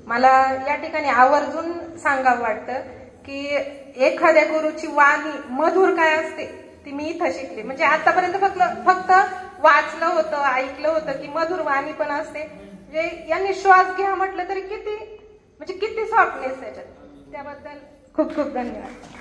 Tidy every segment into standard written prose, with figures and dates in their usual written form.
मला या ठिकाणी आवर्जून सांगावं वाटतं की एखाद्या गुरुची वाणी मधुर काय असते ती मी इथं शिकले. म्हणजे आतापर्यंत फक्त वाचलं होतं, ऐकलं होतं की मधुर वाणी पण असते. म्हणजे यांनी श्वास घ्या म्हटलं तरी किती सॉफ्टनेस त्याच्यात. त्याबद्दल खूप खूप धन्यवाद.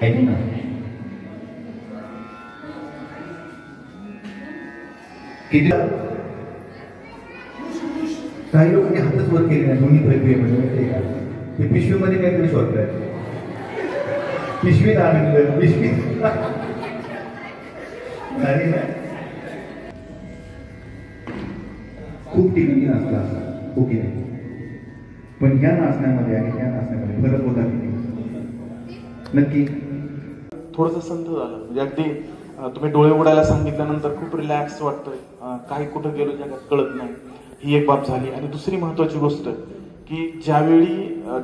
ऐक ना, किती काही लोकांनी हातच वर केले नाही दोन्ही प्रक्रियेमध्ये, माहिती आहे का? ते पिशवीमध्ये काहीतरी शोधताय, पिशवीत आणलं, पिशवीत झाली ना. खूप ठिकाणी नाचला असता, ओके नाही, पण या नाचण्यामध्ये आणि या नाचण्यामध्ये फरक होता की नक्की? थोडंसं संत झालं, म्हणजे अगदी तुम्ही डोळे उघडायला सांगितल्यानंतर खूप रिलॅक्स वाटतोय, काही कुठं गेलो जगात कळत नाही, ही एक बाब झाली. आणि दुसरी महत्वाची गोष्ट की ज्यावेळी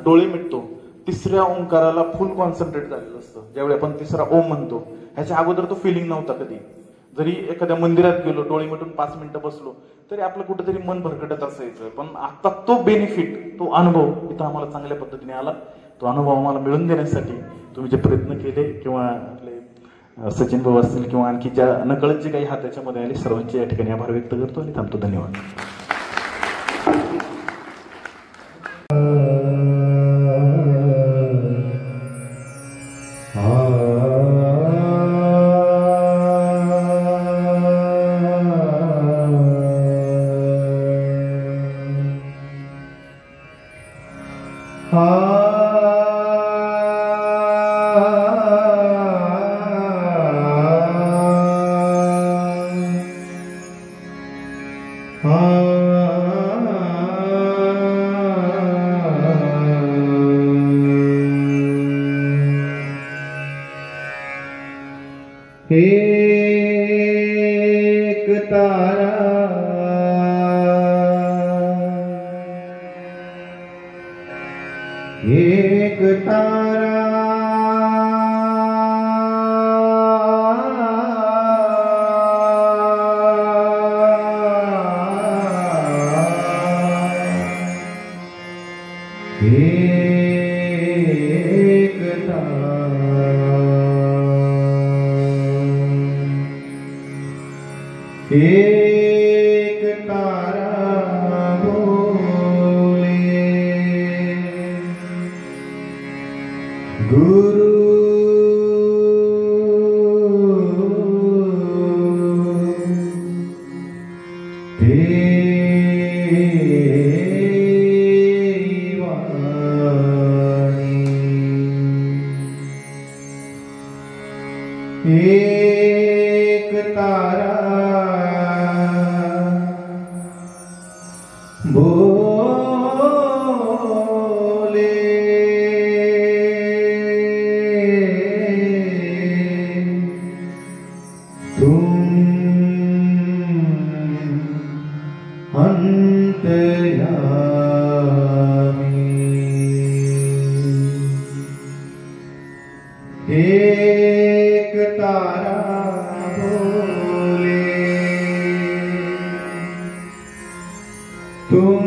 डोळे मिटतो, तिसऱ्या ओंकाराला फुल कॉन्सन्ट्रेट झालेलं असतं. ज्यावेळी आपण तिसरा ओम म्हणतो, ह्याच्या अगोदर तो फिलिंग नव्हता कधी. जरी एखाद्या मंदिरात गेलो, डोळे मिटून 5 मिनिटं बसलो, तरी आपलं कुठेतरी मन भरकटत असायचं. पण आता तो बेनिफिट, तो अनुभव इथं आम्हाला चांगल्या पद्धतीने आला. तो अनुभव आम्हाला मिळून देण्यासाठी तुम्ही जे प्रयत्न केले, किंवा आपले सचिन भाऊ असतील किंवा आणखी ज्या नकळत जे काही हात त्याच्यामध्ये आले, सर्वांचे या ठिकाणी आभार व्यक्त करतो आणि थांबतो. धन्यवाद. एक तारा एक तारा एक तारा एक तारा बोले गुरु तेरी वाणी एक तारा बोले तुम अंतर्यामी एक तारा बोले तुम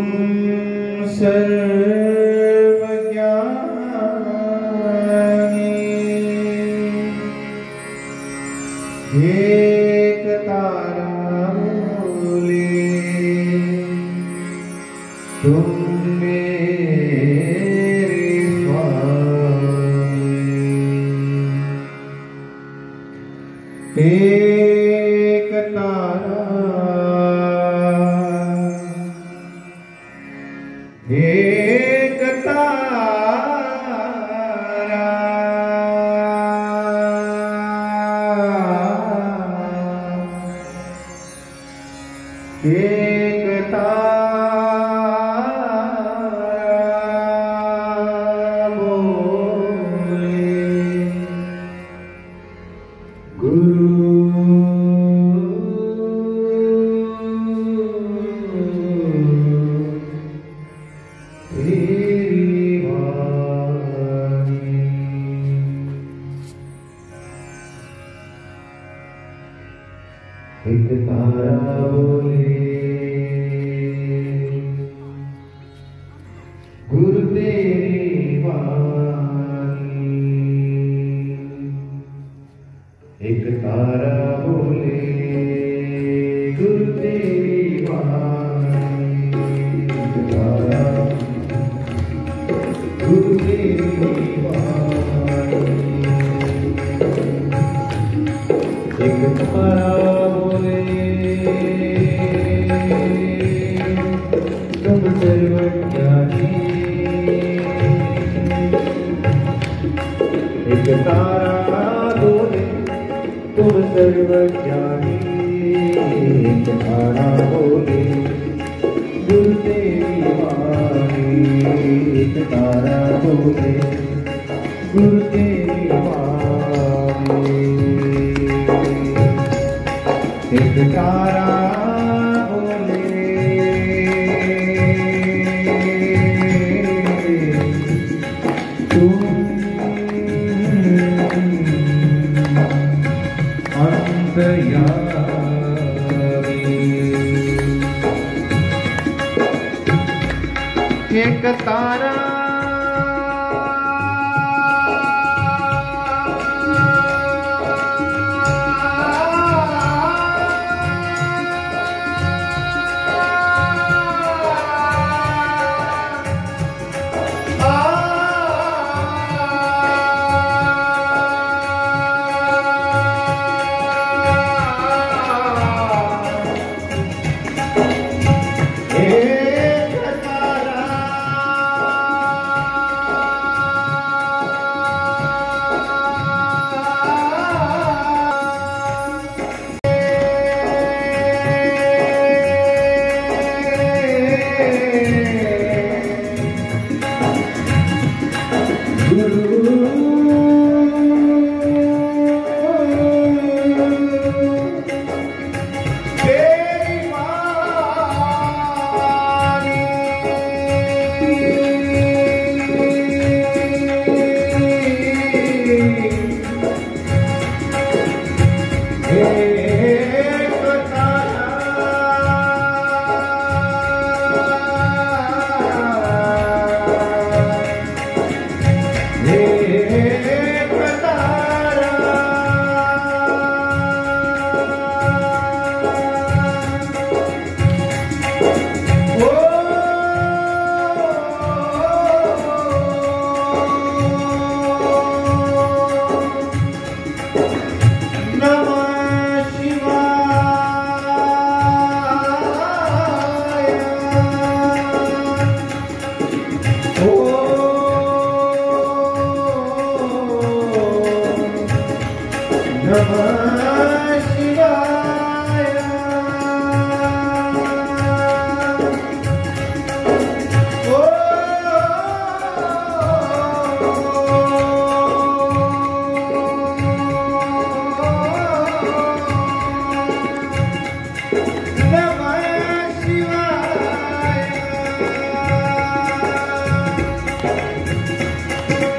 सर्वज्ञानी एक तारा बोले तुम मेरे स्वामी एक तारा एक तारा एक तारा बोले गुरु तेरी वाणी एक तारा बोले गुरु तेरी वाणी एक तारा बोले गुरु तेरी वाणी एक तारा गुरु तेरी तारा बोले तुम सर्वज्ञानी एक तारा बोले तुम सर्वज्ञानी एक तारा बोले गुरु तेरी वाणी एक तारा बोले गुरु तेरी वाणी एक तारा बोले तुम अंतर्यामी एक तारा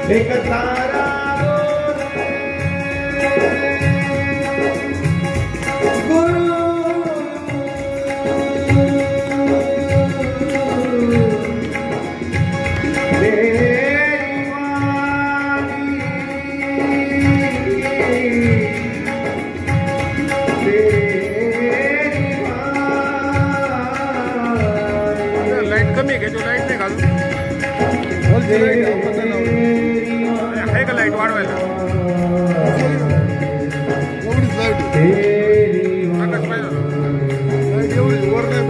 एक तारा लाईट कमी आहे का जो लाईट नाही घालून आहे का लाईट वाढवायला एवढीच लाईट आकाश पाहिजे लाईट एवढीच वर नाही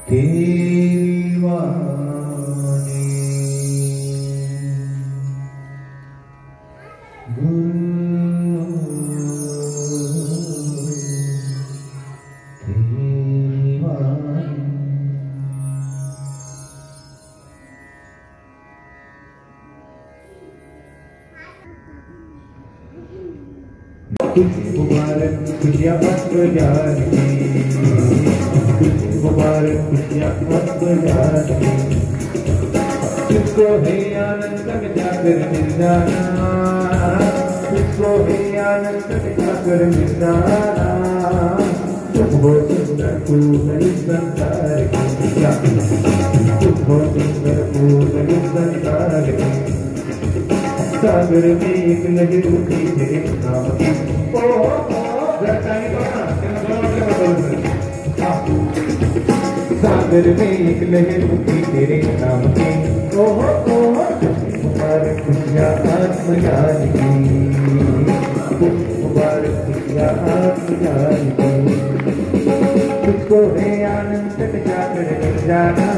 तेरी मुबारक खुशियाँ मत बजान मुबारक खुशियाँ मत बजान तुझको है आनंद में जाकर मिल जाना तुझको है आनंद में जाकर मिल जाना तुम हो सुंदर पूर्ण संसार की तुम हो सुंदर पूर्ण संसार की सागर में एक लहर उठी तेरे नाम की सागर में एक लहर उठी तेरे नाम की मुबारक खुशियाँ आत्मजान की मुबारक खुशियाँ आत्मजान की तुझको है आनंद में जाकर मिल जाना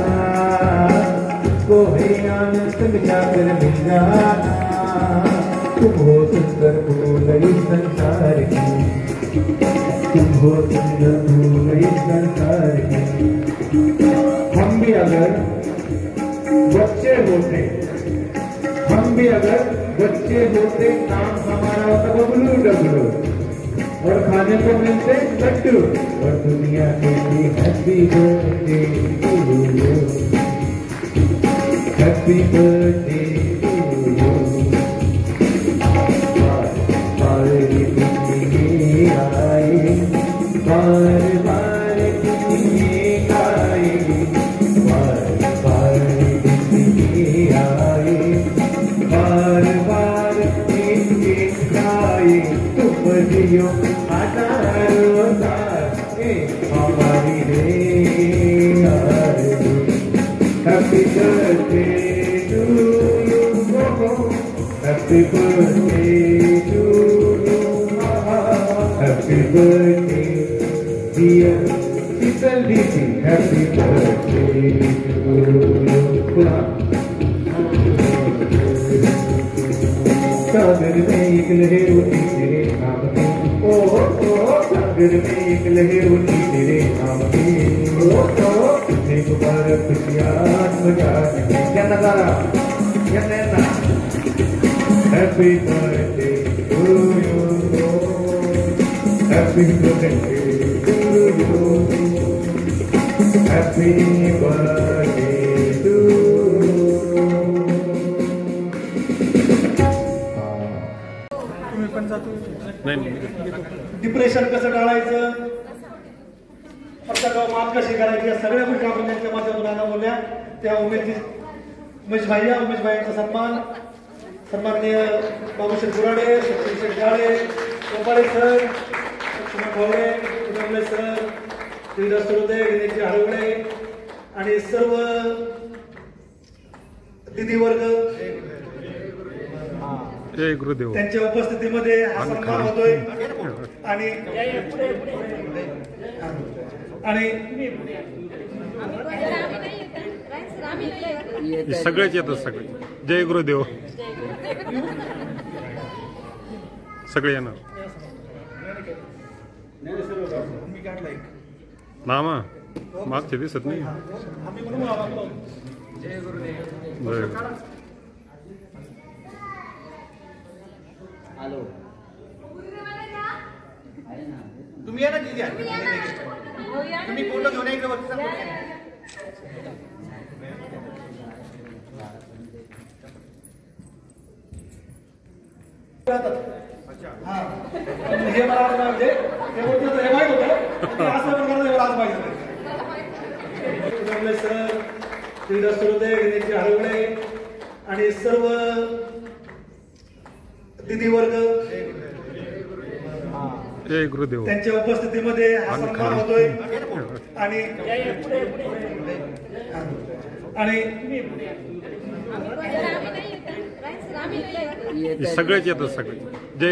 तुझको है आनंद में जाकर मिल जाना तुम हो सुंदर फूल इस संसार की तुम हो सुंदर फूल इस संसार की हम भी अगर बच्चे होते हम भी अगर बच्चे होते नाम हमारा होता बबलू डबलू और खाने को मिलते लड्डू और दुनिया के लिए happy birthday to you happy birthday to you बार बार कितने आए बार बार कितने आए बार बार कितने आए तुम जियो हजारों साल हमारी रे happy birthday to you happy birthday to you happy birthday dear Sheetal दीदी हैप्पी बर्थडे टू यू सागर में एक लहर उठी तेरे नाम की सागर में एक लहर उठी तेरे नाम की मुबारक खुशियाँ आत्मजान क्या नजारा क्या नैना happy birthday to you happy birthday to you happy birthday to depression कसं टाळायचं प्रत्येकावर मात कशी करायची या सगळ्या गोष्टी आपण त्यांच्या माध्यमातून अनुभवल्या त्या उमेश भाईंचा सन्माननीय बाबूशेठ गुराडे सचिन गाडे गोपाळे सर लक्ष्मण भावडे उदमले सर देवीदास सुरदे गणेशजी हळवडे आणि सर्व दिदी वर्ग जय गुरुदेव त्यांच्या उपस्थितीमध्ये हा सन्मान होतोय आणि सगळेच येतात सगळे जय गुरुदेव सगळे येणार नामा मागचे दिसत नाही जय गुरुदेव तुम्ही या ना दिदी तुम्ही फोटो घेऊन इकडे वरती हे मला आज म्हणजे हे माहित होतं असं प्रकारे मला आज माहित होतं सर देवीदास सुरदे गणेशजी हळवडे आणि सर्व दिदी वर्ग जय गुरुदेव त्यांच्या उपस्थितीमध्ये हा सन्मान होतोय आणि सगळेच येतात सगळे जय